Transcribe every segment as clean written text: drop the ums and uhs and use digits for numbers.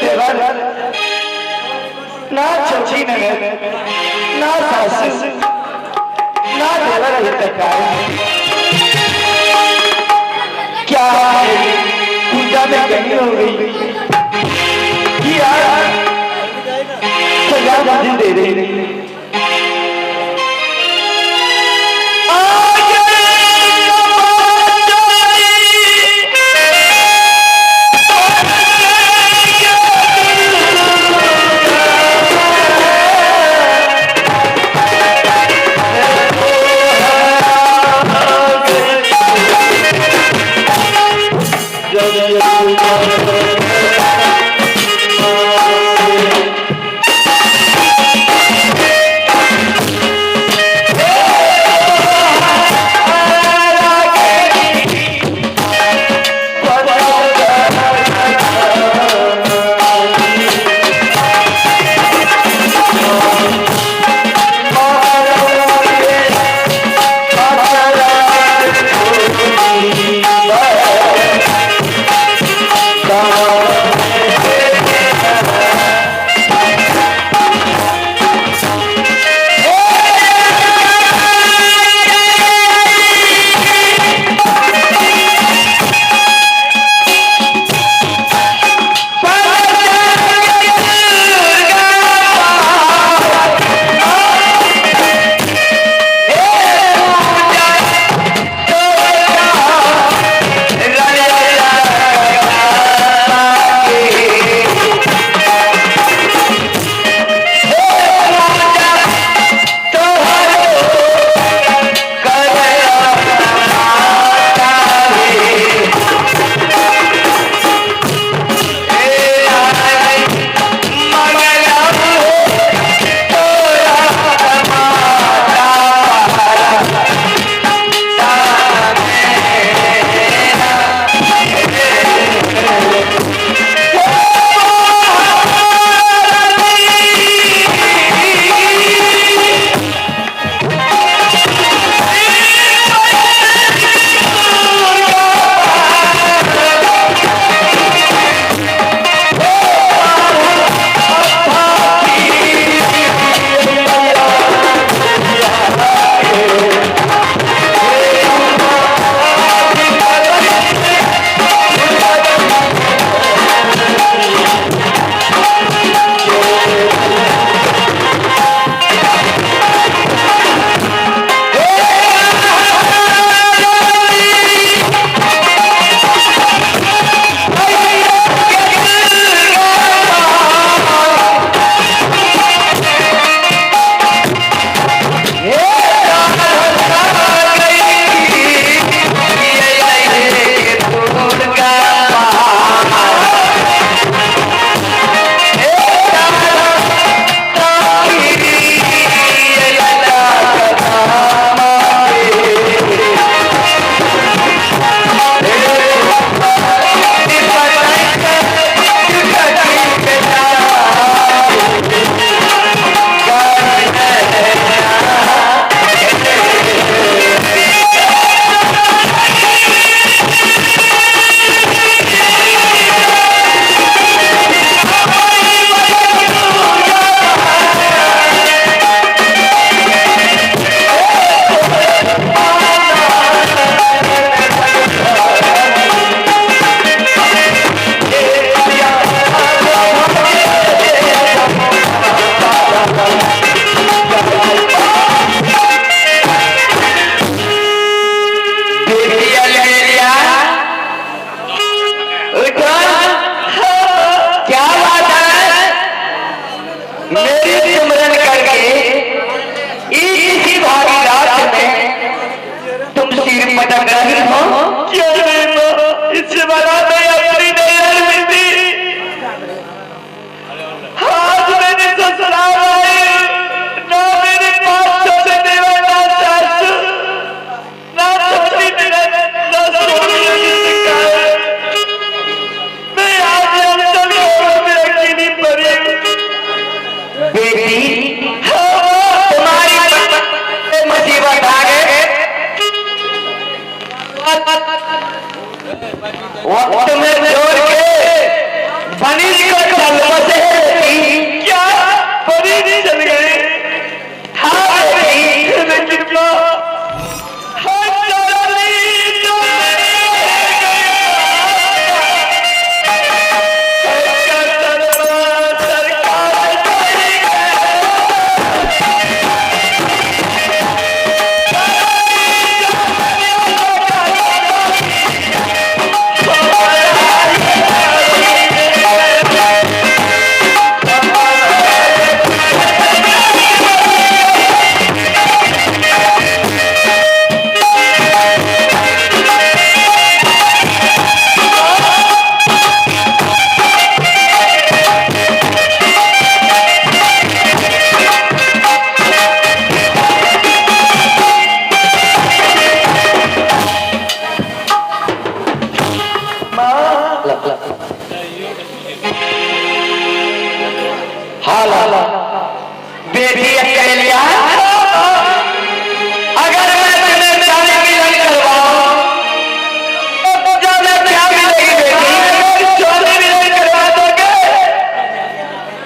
देवर ना चौकी नगर ना सासू ना देवर अभी तक आए। क्या पूजा में कमी हो गई कि यार सजा मुझे दे रही। हाल बेटी अकेलिया अगर मैं तुम्हें शादी मिलन करवाऊं तो जाने क्या मिलेगी बेटी, शादी मिलन करवा दोगे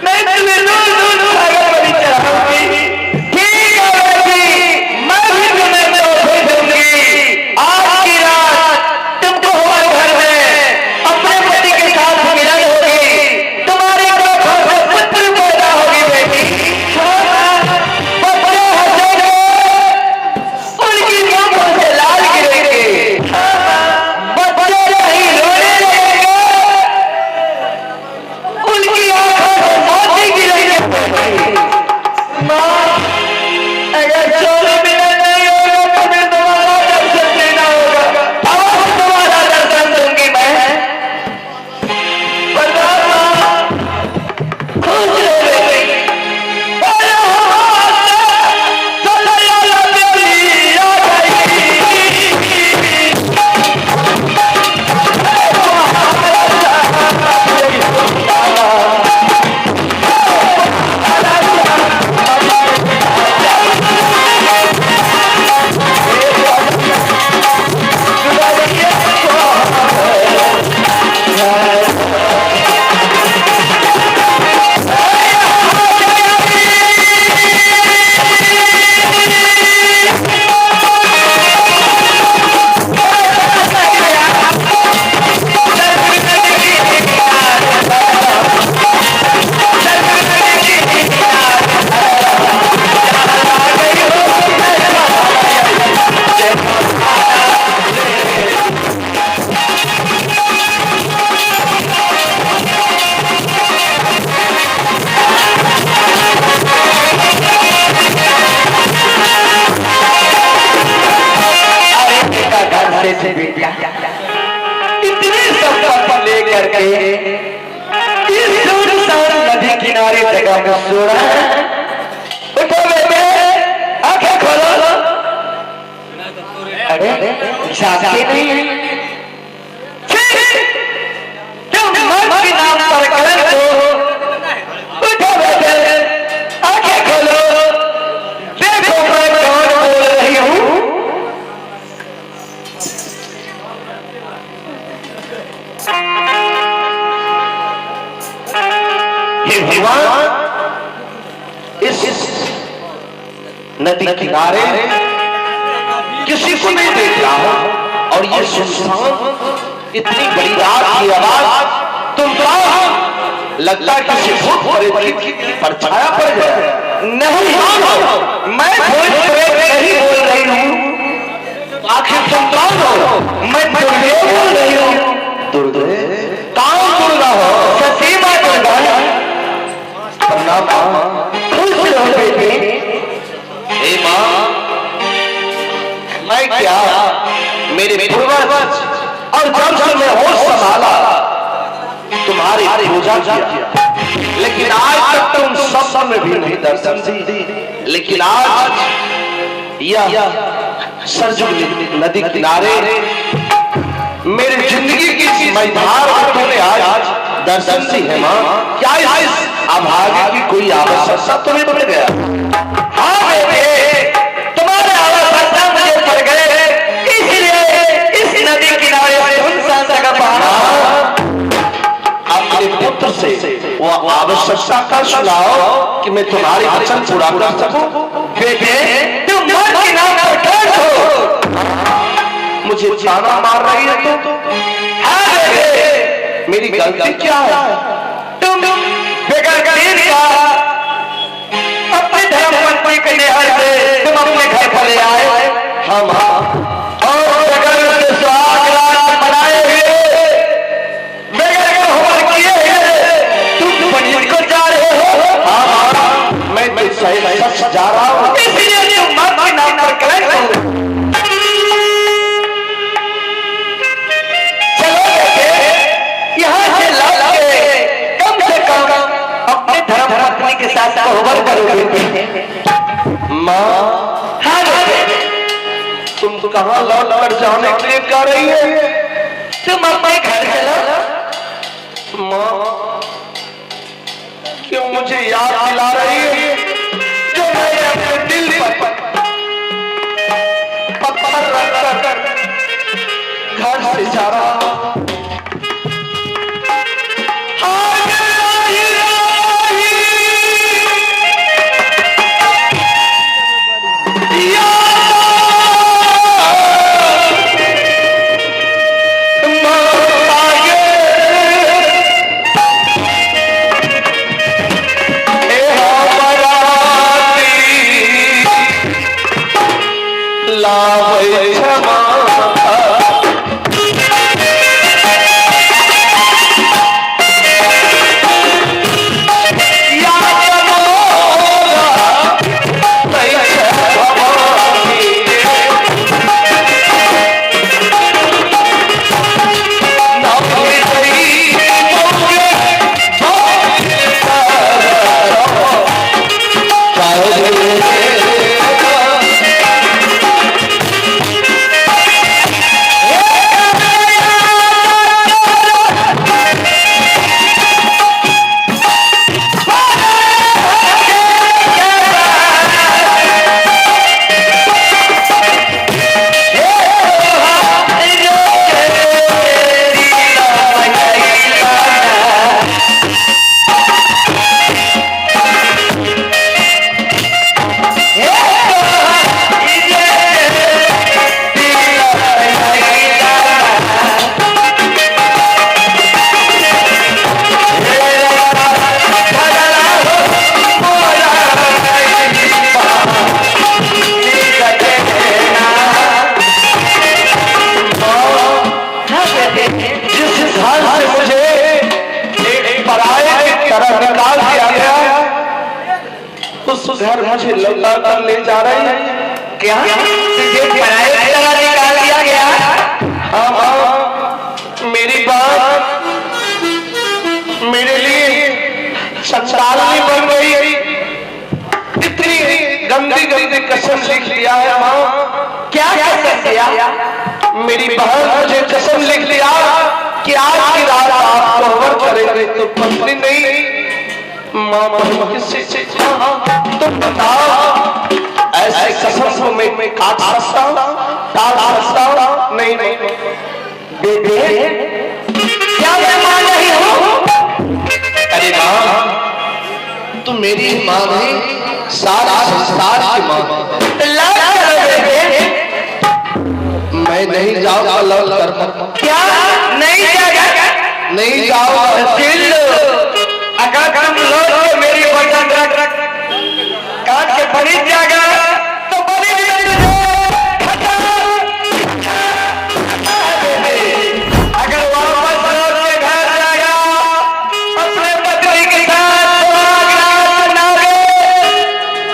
मैं तुम्हें दूर दूर सागर पर चढ़ाऊंगी। ठीक है बेटी, मैं भी तुम्हें तोहफे दूंगी। आज की रात तुमको हमारे घर में अपने पति के साथ मिलन होगी, तुम्हारे गर्भ से पुत्र पैदा होगी बेटी। बच्चे हंसेंगे, उनकी आंखों से लाल गिरेंगे, बच्चे नहीं रोने लगेंगे, उनकी आंखों से मोती गिरेंगे। माँ, अगर 24 मिनट नहीं होगा तो फिर तुम्हारा दर्शन देना होगा। अब तुम्हारा दर्शन दूंगी मैं। बता माँ, खुश रहे बेटी। अरे इतनी संपत्ति लेकर के इस सुनसान नदी किनारे जगह में सो रहा है। उठो बेटे, आंखें खोलो। अरे जागते नहीं, तुम मर्द के नाम पर कलंक हो। उठो बेटे, आंखें खोलो, देखो मैं कौन बोल रही हूँ। हे भगवान, इस नदी किनारे किसी को नहीं देख रहा हूं और ये सुनसान इतनी बड़ी रात की आवाज तुम लगता है किसी भूत प्रेत की परछाया पड़ गया। नहीं, मैं भूत प्रेत नहीं बोल रही हूं। आखिर तुम कौन हो? मैं दुर्गे बोल रही हूं। दुर्गे? कौन दुर्गा हो? सती मां दुर्गा। खुश रहो बेटी। हे मां, मैं क्या मेरे पूर्वज और जब से मैं होश संभाला तुम्हारी पूजा किया, लेकिन आज तक तुम सब में भी नहीं दर्शन दी। लेकिन आज यह सरजू नदी किनारे मेरी जिंदगी की मझधार में तुमने आज दर्शन दी है मां। क्या इस अभागे की कोई आवश्यकता तुम्हें पड़ गया? हाँ बेटे, तुम्हारे आवश्यकता मुझे पड़ गए, इसलिए इस नदी किनारे सुनसान जगह पर अपने पुत्र से वो आवश्यकता का सुनाओ कि मैं तुम्हारे वचन पूरा कर सकूं। बेटे, तुम मर्द के नाम पर ठहर हो, मुझे ताना मार रही है तो? हाँ बेटे, मेरी गलती क्या है? तुम बेगर गरीब का अपने धर्म पत्नी के निहार से तुम अपने घर पर ले आए। हम और बेगर से सुहाग रात मनाए हुए, बेगर के होम किए हुए तुम पंडित को जा रहे हो। हाँ, मैं तो सही सच जा रहा हूँ, इसलिए तुम मर्द के नाम पर कलंक हो। चलो बेटे, यहाँ से लौट के कम से कम अपने धर्म पत्नी के साथ कोहबर करोगे। माँ, हाँ बेटे, तुम तो कहाँ लौट कर जाने के लिए कह रही है? तुम अपने घर चलो। माँ, क्यों मुझे याद दिला रही है जो मैंने अपने दिल पर पत्थर रख कर घर से जा रहा। घर मुझे लौटा कर ले जा रही है। क्या तुझे पराये की तरह निकाल दिया गया? हाँ हाँ, मेरी बात मेरे लिए संसारनी बन गई। इतनी गंदी गंदी कसम लिख दिया है माँ। क्या कसम दिया? मेरी बहन मुझे कसम लिख दिया कि आज की रात आप कोहबर करेंगे तो पत्नी नहीं माँ किससे तुम बताओ। ऐसे कसम को मैं काट सकता हूँ, टाल सकता हूँ? नहीं नहीं बेटे, क्या मैं माँ नहीं हूँ? अरे माँ, तुम मेरी माँ नहीं, सारा संसार की माँ। मैं नहीं जाऊंगा लौट कर। क्या नहीं जाएगा? नहीं जाओ। अगर तुम लौट के मेरी वजन रख काट के बनी जाएगा तो बनी अगर वापस लौट के घर जाएगा अपने पत्नी के साथ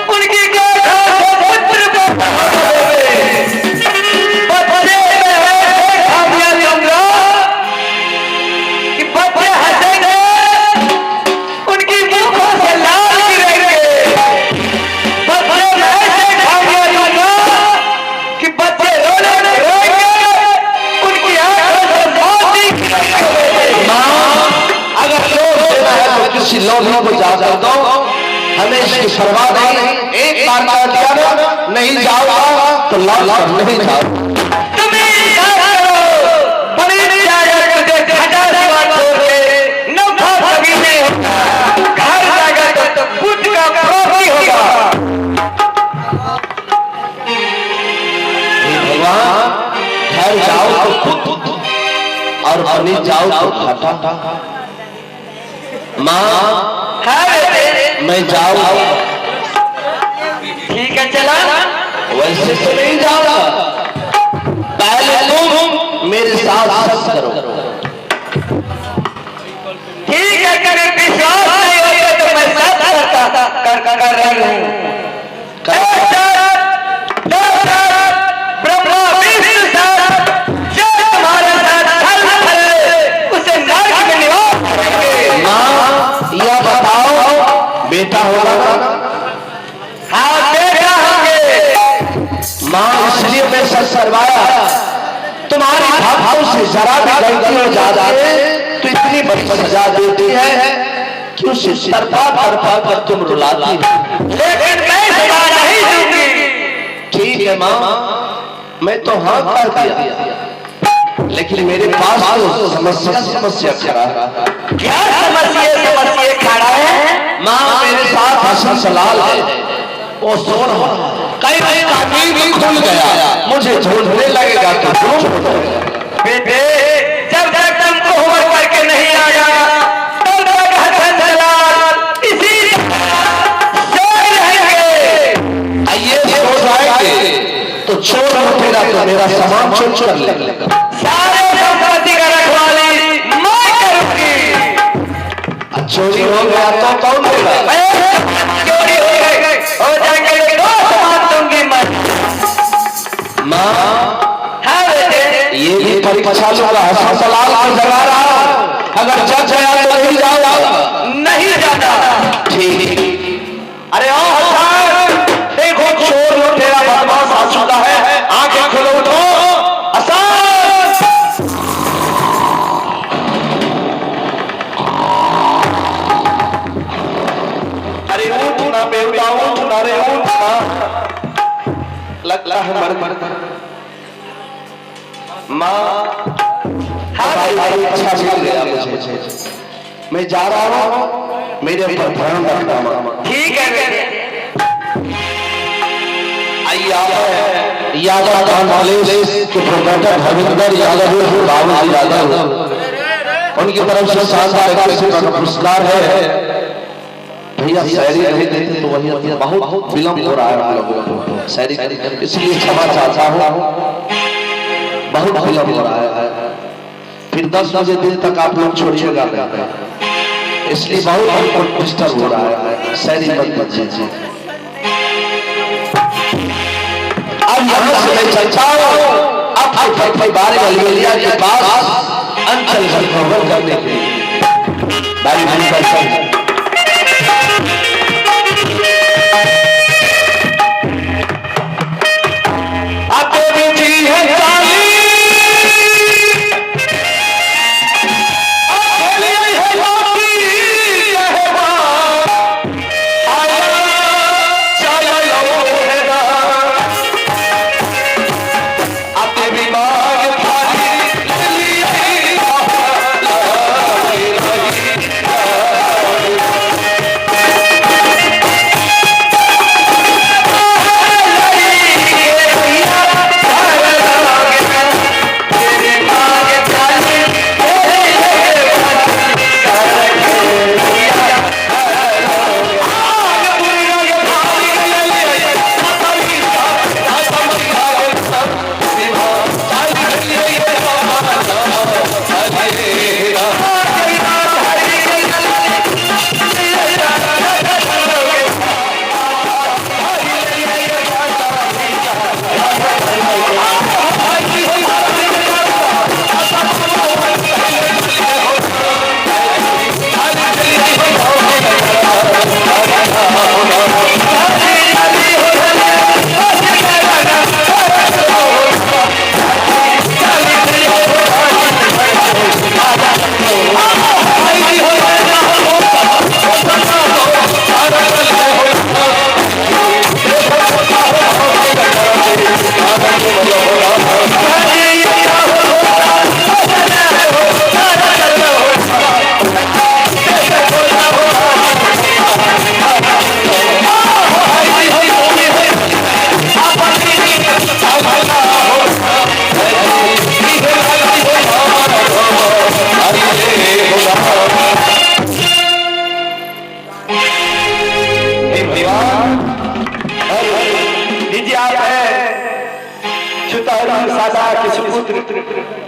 उनकी लोगों को जा कर दो, हमें इसकी परवाह नहीं। एक बार कह दिया ना नहीं जाओ तो लौट नहीं जाओ। भगवान घर जाओ तो खुद और बनी जाओ तो घाटा। माँ मैं जाऊँ? ठीक है चला। वैसे तो नहीं जाऊंगा, पहले तुम मेरे साथ करो। ठीक है, करे विश्वास नहीं होता तो मैं सब कर रही हूँ। ब्रह्मा विष्णु साथ जो हमारे साथ उसे नरक में निवास करेंगे। माँ यह बताओ बेटा होगा ना? हाँ बेटा होंगे। माँ इसलिए मैं सच करवाया, तुम्हारी भावों से जरा भी गलती हो जाती है तो इतनी बड़ी सजा देती है कि तो तरफा तरफा कर तुम रुलाती हो, लेकिन मैं सजा नहीं दूंगी। ठीक है माँ, मैं तो हाँ कर दिया, लेकिन मेरे पास तो समस्या खड़ा है। क्या समस्या खड़ा है? माँ मेरे साथ हसन सलाल है, वो सो रहा है, कई का नींद खुल गया, मुझे ढूंढने लगेगा तो बेटे जब तक तुमको होमवर्क करके नहीं आया तब तक हसन सलाल इसी सोए रहेंगे। आइए सो जाएंगे तो चोर उठेगा तो मेरा सामान चोर कर लेगा, सारे संपत्ति का रखवाली मैं करूंगी। चोरी हो गया तो कौन देगा? चोरी हो जाएंगे तो सामान दूंगी मैं। माँ ये भी परीक्षा लूंगा, हसन सलाल की जगा रहा, अगर जज आया तो नहीं जाऊंगा, नहीं जाना। ठीक, अरे ओ हसन देखो चोर लुटेरा बदमाश आ चुका है, आंखें खोलो, उठो हसन। अरे उठना बेवड़ा, उठना रे उठना, लगता है मर माँ। भाई अच्छा मिल गया मुझे, मैं जा रहा हूँ, मेरे ऊपर ध्यान रखना माँ। ठीक है। यादव खान के प्रोफेसर धर्मेंद्र यादव, बाबू यादव, उनकी तरफ से शानदार पुरस्कार है। भैया शायरी नहीं देते तो वही बहुत विलम्ब हो रहा है हम लोगों को शायरी, इसलिए क्षमा चाहता हूँ, बहुत विलम्ब हो रहा है। फिर 10 बजे दिन तक आप लोग छोड़िएगा, इसलिए बहुत हमको डिस्टर्ब हो रहा है, शायरी मत कीजिए। अब यहाँ से मैं चलता हूँ अब बारे अलवेलिया के पास अंचल खबर करने के लिए। बारी बारी करता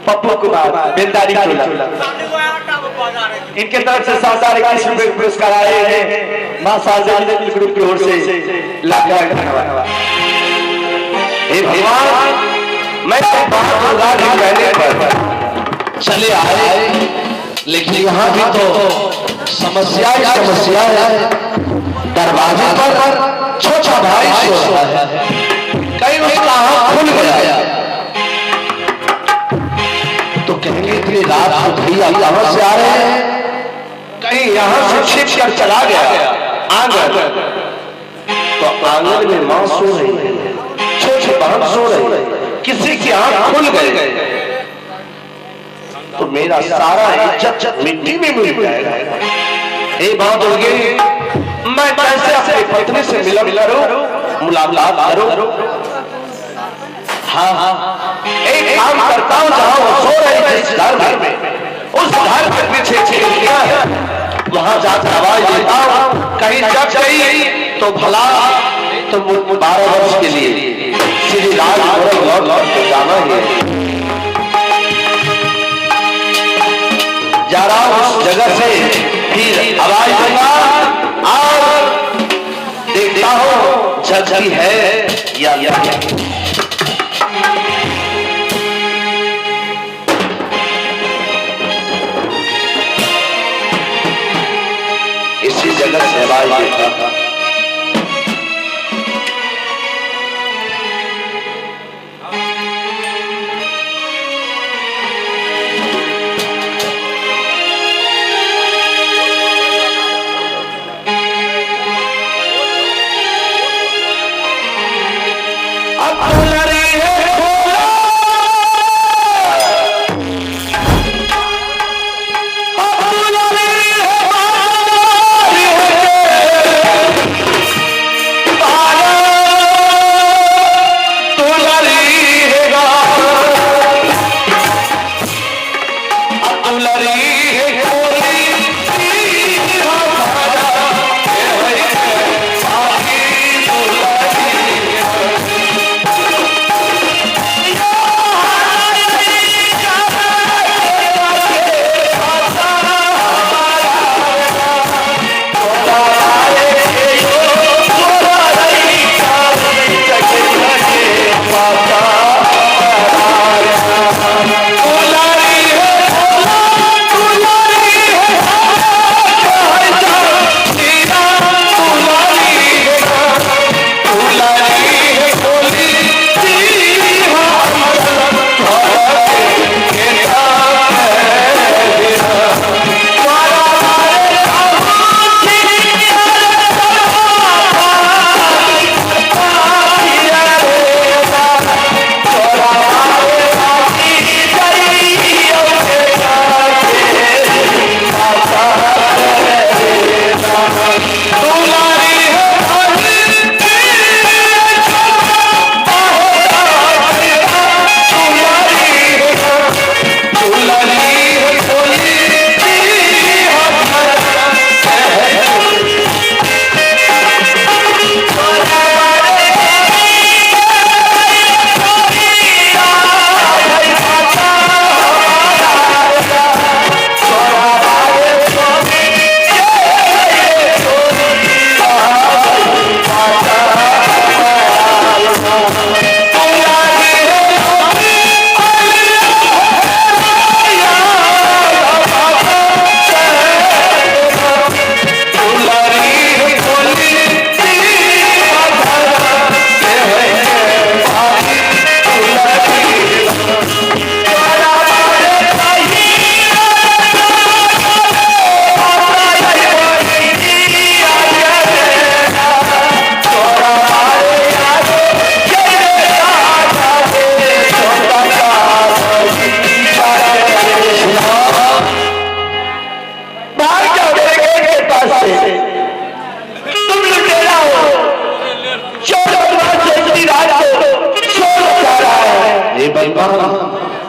पप्पू कुमार बेलदारी चोला, इनके तरफ से 7,21 रुपए पुरस्कार आए हैं। मां साजन ग्रुप की ओर से लाख लाख धन्यवाद। हे भगवान, मैं तो बात कहने पर चले आए, लेकिन यहाँ भी तो समस्या है। दरवाजे पर छोटा भाई सो रहा है, कहीं उसका हाथ खुल गया तो कहेंगे कि रात को भैया कहां से आ रहे हैं, कहीं यहाँ से छिप कर चला गया आंगन, तो आंगन में मां सो रही है, छोटे बहन सो रही है, किसी की आंख खुल गई तो मेरा सारा इज्जत मिट्टी में मिल जाएगा। हे मां दुर्गे, मैं कैसे अपनी पत्नी से मिलन करूं, मुलाकात करूं? हाँ, एक काम करता हूं, जहां वो सो रही जिस घर में, उस घर के पीछे खिड़कियां है, वहां जाकर आवाज देता हूं, कहीं जग गई तो भला, तो 12 वर्ष के लिए श्री राजपुर लौट के जाना है। जा रहा हूं उस जगह से, फिर आवाज दूंगा और देखता हूं जगती है या इसी जगह से आवाज देता था।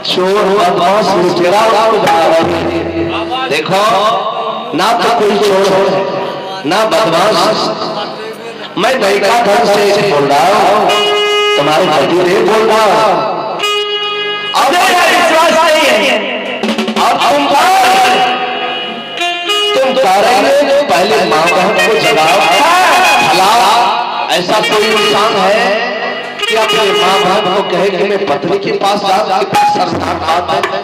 चोर बदमाश लुटेरा देखो, ना तो कोई चोर है ना बदमाश, मैं नयिका घर से बोल रहा हूँ, तुम्हारे पति देव बोल रहा हूँ। अब विश्वास नहीं है, अब तुम करेंगे पहले माँ बहन को जगाओ। भला ऐसा कोई इंसान है कि अपने माँ बहन को कहे कि मैं पत्नी के पास जाकर सरदार बात है।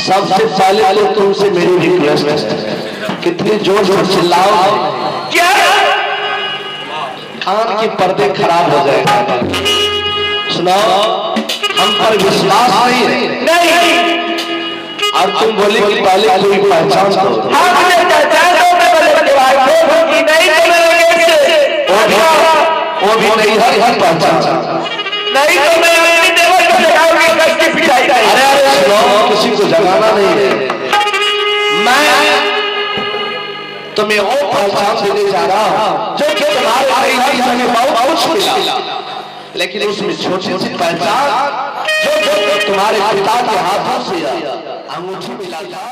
सब रिक्वेस्ट, कितने जोर से चिल्लाओ, क्या कान के पर्दे खराब हो जाएगा। सुनाओ, हम पर विश्वास नहीं है। नहीं। और तुम बोले कि पहले कोई पहचान दो। हाँ, मुझे पहचान दो, मैं बोले भाई नहीं तो मेरे कैसे? वो भी नहीं है पहचान। नहीं तो मैं अपनी देवर को जगाऊंगी, कसके पिटाई। अरे सुनो, किसी को जगाना नहीं है। मैं तुम्हें वो पहचान देने जा रहा हूँ जो कि तुम्हारे हमें बहुत कुछ मिला, लेकिन उसमें छोटी सी पहचान जो तुम्हारे पिता के हाथों से अंगूठी मिला था।